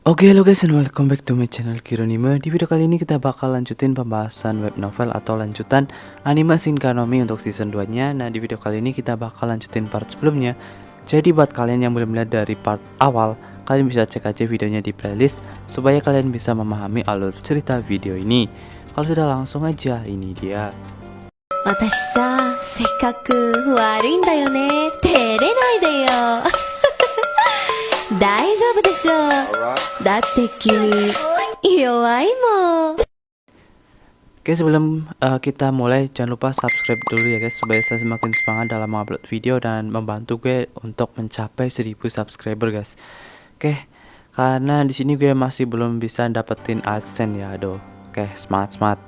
Oke, halo guys, and welcome back to my channel Kironime. Di video kali ini kita bakal lanjutin pembahasan web novel atau lanjutan anime Shinkan no Mi untuk season 2 nya. Nah, di video kali ini kita bakal lanjutin part sebelumnya. Jadi buat kalian yang belum lihat dari part awal, kalian bisa cek aja videonya di playlist supaya kalian bisa memahami alur cerita video ini. Kalau sudah, langsung aja, ini dia. 私さ、せっかく悪いんだよね。照れないでよ。大丈夫でしょ。だって君、弱いもん。 Oke, sebelum kita mulai, jangan lupa subscribe dulu ya guys, supaya saya semakin semangat dalam mengupload video dan membantu gue untuk mencapai 1000 subscriber guys. Oke, karena di sini gue masih belum bisa dapetin AdSense ya, aduh. Oke, semangat.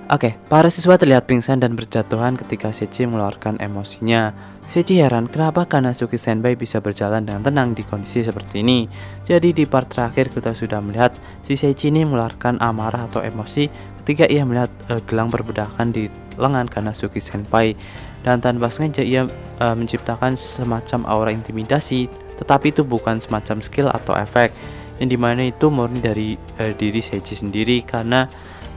Oke, para siswa terlihat pingsan dan berjatuhan ketika Seichi mengeluarkan emosinya. Seichi heran kenapa Kanasuki Senpai bisa berjalan dengan tenang di kondisi seperti ini. Jadi di part terakhir kita sudah melihat si Seichi ini mengeluarkan amarah atau emosi ketika ia melihat gelang perbudakan di lengan Kanasuki Senpai. Dan tanpa sengaja ia menciptakan semacam aura intimidasi, tetapi itu bukan semacam skill atau efek, yang dimana itu murni dari diri Seichi sendiri, karena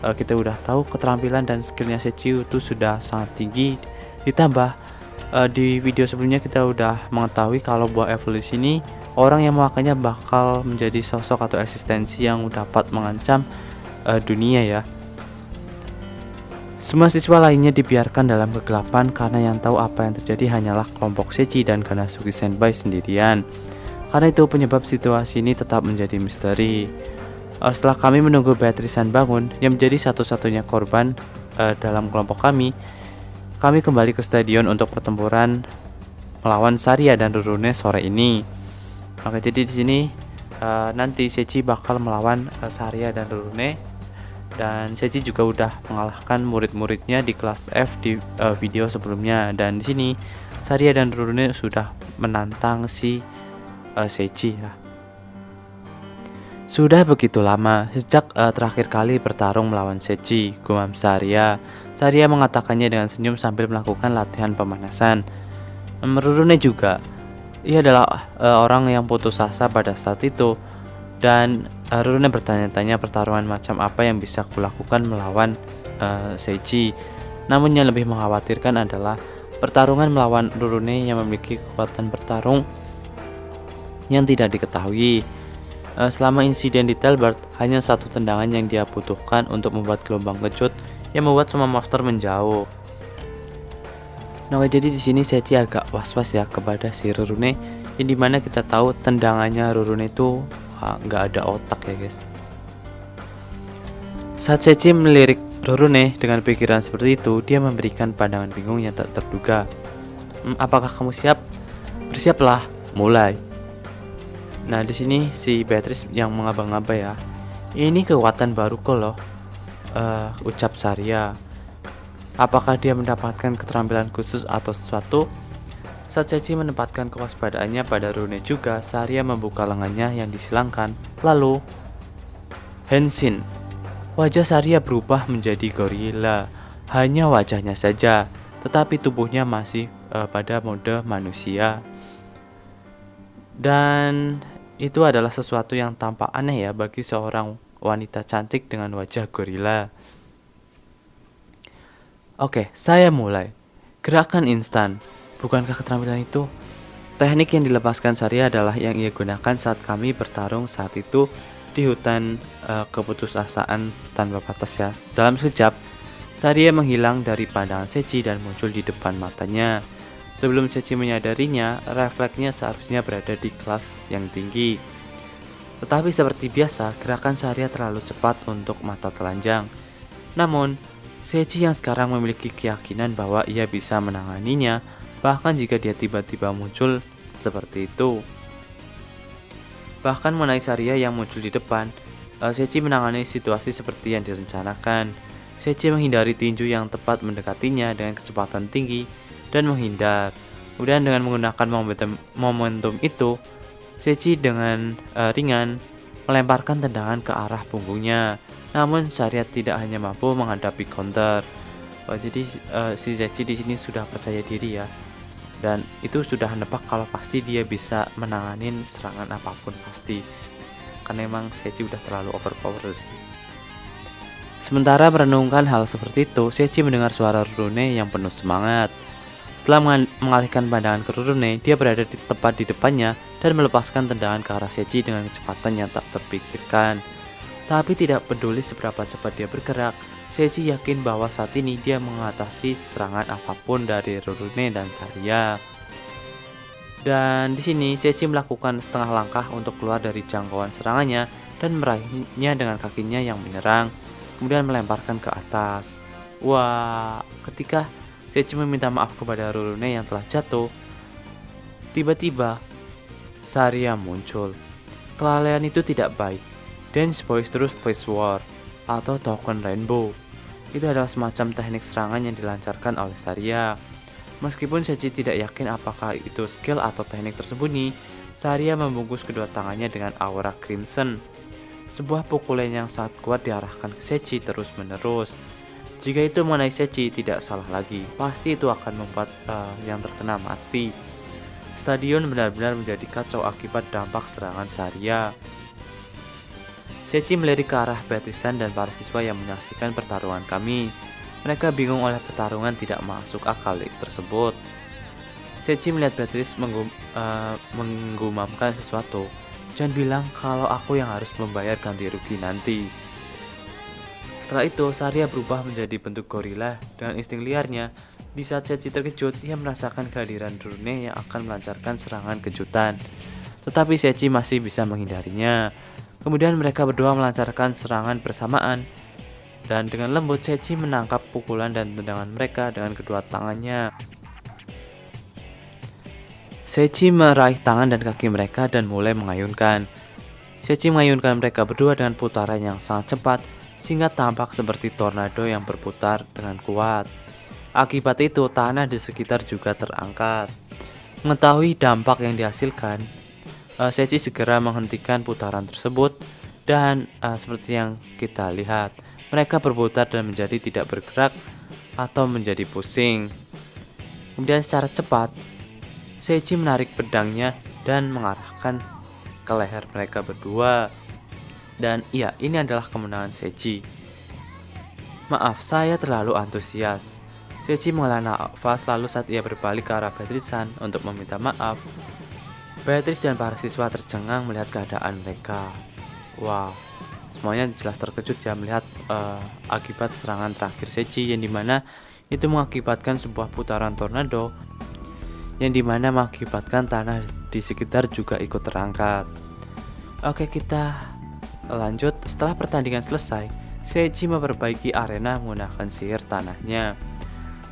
kita udah tahu keterampilan dan skillnya Seichi itu sudah sangat tinggi. Ditambah di video sebelumnya kita udah mengetahui kalau buah evolusi ini orang yang memakannya bakal menjadi sosok atau eksistensi yang dapat mengancam dunia ya. Semua siswa lainnya dibiarkan dalam kegelapan karena yang tahu apa yang terjadi hanyalah kelompok Seichi dan Kanasuki Senpai sendirian. Karena itu penyebab situasi ini tetap menjadi misteri. Setelah kami menunggu Beatrice bangun yang menjadi satu-satunya korban dalam kelompok kami kembali ke stadion untuk pertempuran melawan Saria dan Rurune sore ini. Maka jadi di sini nanti Seichi bakal melawan Saria dan Rurune, dan Seichi juga udah mengalahkan murid-muridnya di kelas F di video sebelumnya, dan di sini Saria dan Rurune sudah menantang si Seichi ya. Sudah begitu lama sejak terakhir kali bertarung melawan Seichi, gumam Saria. Saria mengatakannya dengan senyum sambil melakukan latihan pemanasan. Rurune juga, ia adalah orang yang putus asa pada saat itu, dan Rurune bertanya-tanya pertarungan macam apa yang bisa kulakukan melawan Seichi. Namun yang lebih mengkhawatirkan adalah pertarungan melawan Rurune yang memiliki kekuatan bertarung yang tidak diketahui. Selama insiden di Telbert, hanya satu tendangan yang dia butuhkan untuk membuat gelombang kejut yang membuat semua monster menjauh. Nah, jadi di sini Seichi agak was-was ya kepada si Rurune, yang dimana kita tahu tendangannya Rurune itu nggak ada otak ya guys. Saat Seichi melirik Rurune dengan pikiran seperti itu, dia memberikan pandangan bingung yang tak terduga. Apakah kamu siap? Bersiaplah, mulai. Nah, di sini si Beatrice yang mengaba-ngaba ya. Ini kekuatan baruku loh, ucap Saria. Apakah dia mendapatkan keterampilan khusus atau sesuatu? Saat Seichi menempatkan kewaspadaannya pada Rune juga, Saria membuka lengannya yang disilangkan. Lalu, Henshin. Wajah Saria berubah menjadi gorila. Hanya wajahnya saja, tetapi tubuhnya masih pada mode manusia. Dan itu adalah sesuatu yang tampak aneh ya bagi seorang wanita cantik dengan wajah gorila. Oke, saya mulai. Gerakan instan. Bukankah keterampilan itu? Teknik yang dilepaskan Saria adalah yang ia gunakan saat kami bertarung saat itu di hutan keputusasaan tanpa batas ya. Dalam sekejap, Saria menghilang dari pandangan Seichi dan muncul di depan matanya. Sebelum Seichi menyadarinya, refleksnya seharusnya berada di kelas yang tinggi. Tetapi seperti biasa, gerakan Saria terlalu cepat untuk mata telanjang. Namun, Seichi yang sekarang memiliki keyakinan bahwa ia bisa menanganinya, bahkan jika dia tiba-tiba muncul seperti itu. Bahkan mengenai Saria yang muncul di depan, Seichi menangani situasi seperti yang direncanakan. Seichi menghindari tinju yang tepat mendekatinya dengan kecepatan tinggi dan menghindar. Kemudian dengan menggunakan momentum itu, Seichi dengan ringan melemparkan tendangan ke arah punggungnya. Namun Saria tidak hanya mampu menghadapi counter. Jadi si Seichi di sini sudah percaya diri ya. Dan itu sudah nebak kalau pasti dia bisa menanganin serangan apapun pasti. Karena emang Seiji udah terlalu overpower sih. Sementara merenungkan hal seperti itu, Seiji mendengar suara Rurune yang penuh semangat. Setelah mengalihkan pandangan ke Rurune, dia berada di tepat di depannya dan melepaskan tendangan ke arah Seiji dengan kecepatan yang tak terpikirkan. Tapi tidak peduli seberapa cepat dia bergerak, Seiji yakin bahwa saat ini dia mengatasi serangan apapun dari Rurune dan Saria. Dan di sini Seiji melakukan setengah langkah untuk keluar dari jangkauan serangannya dan meraihnya dengan kakinya yang menyerang, kemudian melemparkan ke atas. Wah, ketika Seiji meminta maaf kepada Rurune yang telah jatuh, tiba-tiba Saria muncul. Kelalaian itu tidak baik. Dance Boisterous Face War atau Token Rainbow itu adalah semacam teknik serangan yang dilancarkan oleh Saria. Meskipun Seiji tidak yakin apakah itu skill atau teknik tersembunyi, Saria membungkus kedua tangannya dengan aura Crimson. Sebuah pukulan yang sangat kuat diarahkan ke Seiji terus-menerus. Jika itu mengenai Seiji tidak salah lagi, pasti itu akan membuat yang terkena mati. Stadion benar-benar menjadi kacau akibat dampak serangan Saria. Seiji melirik ke arah Beatrice dan para siswa yang menyaksikan pertarungan kami. Mereka bingung oleh pertarungan tidak masuk akal tersebut. Seiji melihat Beatrice menggumamkan sesuatu. Jangan bilang kalau aku yang harus membayar ganti rugi nanti. Setelah itu, Saria berubah menjadi bentuk gorila dengan insting liarnya. Di saat Seiji terkejut, ia merasakan kehadiran Rurune yang akan melancarkan serangan kejutan. Tetapi Seiji masih bisa menghindarinya. Kemudian mereka berdua melancarkan serangan bersamaan. Dan dengan lembut Seiji menangkap pukulan dan tendangan mereka dengan kedua tangannya. Seiji meraih tangan dan kaki mereka dan mulai mengayunkan. Seiji mengayunkan mereka berdua dengan putaran yang sangat cepat, sehingga tampak seperti tornado yang berputar dengan kuat. Akibat itu, tanah di sekitar juga terangkat. Mengetahui dampak yang dihasilkan, Seiji segera menghentikan putaran tersebut dan seperti yang kita lihat, mereka berputar dan menjadi tidak bergerak atau menjadi pusing. Kemudian secara cepat, Seiji menarik pedangnya dan mengarahkan ke leher mereka berdua. Dan iya, ini adalah kemenangan Seiji. Maaf, saya terlalu antusias. Seiji menghela nafas lalu saat ia berbalik ke arah Beatrice untuk meminta maaf. Beatrice dan para siswa tercengang melihat keadaan mereka. Wow, semuanya jelas terkejut ya melihat akibat serangan terakhir Seiji yang dimana itu mengakibatkan sebuah putaran tornado yang dimana mengakibatkan tanah di sekitar juga ikut terangkat. Oke, kita lanjut. Setelah pertandingan selesai, Seiji memperbaiki arena menggunakan sihir tanahnya.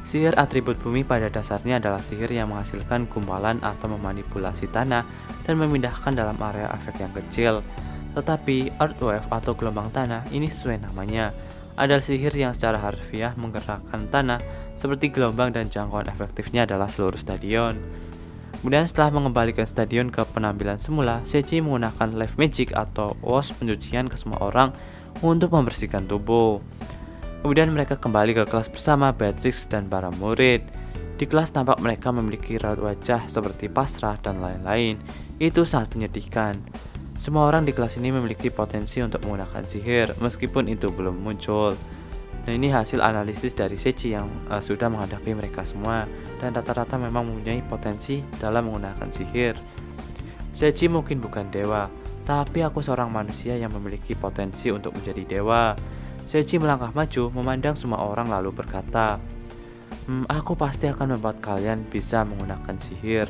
Sihir atribut bumi pada dasarnya adalah sihir yang menghasilkan gumpalan atau memanipulasi tanah dan memindahkan dalam area efek yang kecil. Tetapi Earthwave atau gelombang tanah ini sesuai namanya, adalah sihir yang secara harfiah menggerakkan tanah seperti gelombang dan jangkauan efektifnya adalah seluruh stadion. Kemudian setelah mengembalikan stadion ke penampilan semula, Seiji menggunakan life magic atau wash pencucian ke semua orang untuk membersihkan tubuh. Kemudian mereka kembali ke kelas bersama Beatrix dan para murid. Di kelas tampak mereka memiliki raut wajah seperti pasrah dan lain-lain. Itu sangat menyedihkan. Semua orang di kelas ini memiliki potensi untuk menggunakan sihir, meskipun itu belum muncul. Dan ini hasil analisis dari Seiji yang sudah menghadapi mereka semua, dan rata-rata memang mempunyai potensi dalam menggunakan sihir. Seiji mungkin bukan dewa, tapi aku seorang manusia yang memiliki potensi untuk menjadi dewa. Seiji melangkah maju, memandang semua orang lalu berkata, aku pasti akan membuat kalian bisa menggunakan sihir.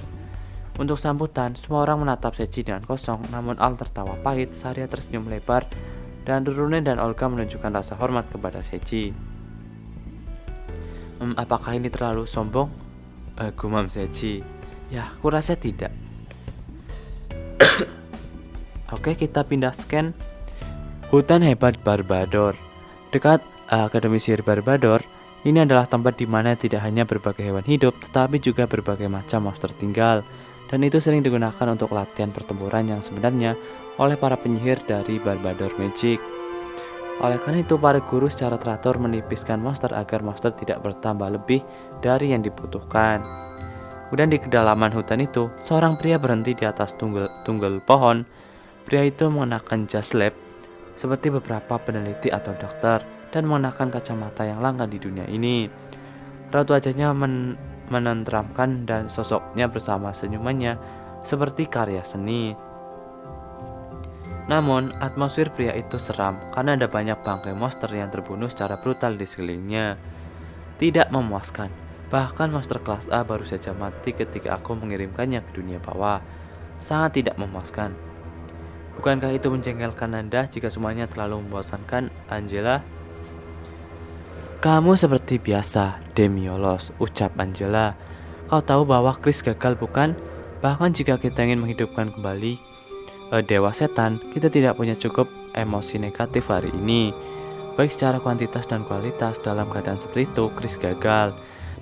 Untuk sambutan, semua orang menatap Seiji dengan kosong, namun Al tertawa pahit, Saria tersenyum lebar, dan Rurune dan Olga menunjukkan rasa hormat kepada Seiji. Apakah ini terlalu sombong? Gumam Seiji. Ya, kurasa tidak. Oke, kita pindah scan. Hutan hebat Barbador. Dekat Akademi Sihir Barbador, ini adalah tempat di mana tidak hanya berbagai hewan hidup, tetapi juga berbagai macam monster tinggal. Dan itu sering digunakan untuk latihan pertempuran yang sebenarnya oleh para penyihir dari Barbador Magic. Oleh karena itu, para guru secara teratur menipiskan monster agar monster tidak bertambah lebih dari yang dibutuhkan. Kemudian di kedalaman hutan itu, seorang pria berhenti di atas tunggal pohon. Pria itu mengenakan jas lab seperti beberapa peneliti atau dokter dan mengenakan kacamata yang langka di dunia ini. Raut wajahnya menenteramkan dan sosoknya bersama senyumannya seperti karya seni. Namun, atmosfer pria itu seram karena ada banyak bangkai monster yang terbunuh secara brutal di sekelilingnya. Tidak memuaskan. Bahkan monster kelas A baru saja mati ketika aku mengirimkannya ke dunia bawah. Sangat tidak memuaskan. Bukankah itu menjengkelkan Anda jika semuanya terlalu membosankan, Angela? Kamu seperti biasa, Demiolos, ucap Angela. Kau tahu bahwa Chris gagal, bukan? Bahkan jika kita ingin menghidupkan kembali Dewa Setan, kita tidak punya cukup emosi negatif hari ini. Baik secara kuantitas dan kualitas, dalam keadaan seperti itu, Chris gagal.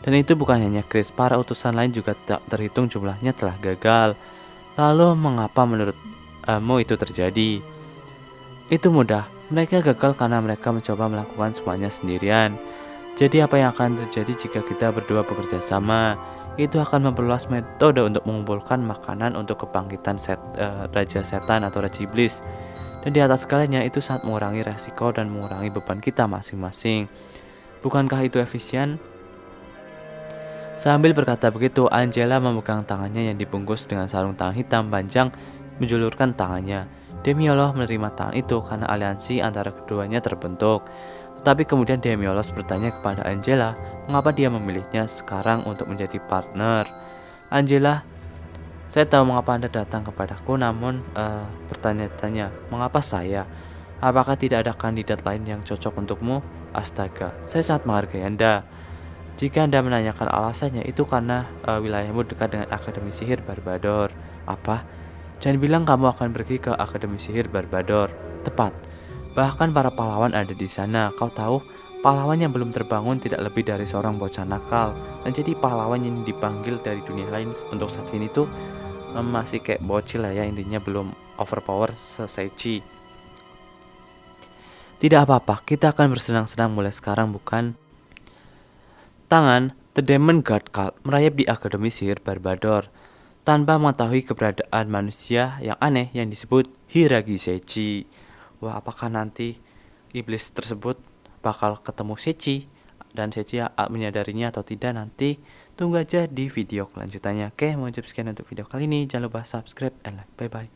Dan itu bukan hanya Chris, para utusan lain juga tak terhitung jumlahnya telah gagal. Lalu mengapa menurutmu itu terjadi? Itu mudah, mereka gagal karena mereka mencoba melakukan semuanya sendirian. Jadi apa yang akan terjadi jika kita berdua bekerja sama? Itu akan memperluas metode untuk mengumpulkan makanan untuk kebangkitan Raja Setan atau Raja Iblis. Dan di atas segalanya itu sangat mengurangi resiko dan mengurangi beban kita masing-masing. Bukankah itu efisien? Sambil berkata begitu, Angela memegang tangannya yang dibungkus dengan sarung tangan hitam panjang, menjulurkan tangannya. Demiolos menerima tangan itu karena aliansi antara keduanya terbentuk. Tetapi kemudian Demiolos bertanya kepada Angela, mengapa dia memilihnya sekarang untuk menjadi partner. Angela, saya tahu mengapa Anda datang kepadaku, namun bertanya-tanya, mengapa saya? Apakah tidak ada kandidat lain yang cocok untukmu? Astaga, saya sangat menghargai Anda. Jika Anda menanyakan alasannya, itu karena wilayahmu dekat dengan Akademi Sihir Barbador. Apa? Jangan bilang kamu akan pergi ke Akademi Sihir Barbador. Tepat. Bahkan para pahlawan ada di sana. Kau tahu, pahlawan yang belum terbangun tidak lebih dari seorang bocah nakal. Dan jadi pahlawan yang dipanggil dari dunia lain untuk saat ini tuh masih kayak bocil lah ya, intinya belum overpower seseji. Tidak apa-apa, kita akan bersenang-senang mulai sekarang, bukan? Tangan The Demon Guard Cult merayap di Akademi Sihir Barbador tanpa mengetahui keberadaan manusia yang aneh yang disebut Hiragi Sechi. Wah, apakah nanti iblis tersebut bakal ketemu Sechi dan Sechi menyadarinya atau tidak? Nanti tunggu aja di video kelanjutannya. Oke, mau sekian untuk video kali ini. Jangan lupa subscribe and like. Bye bye.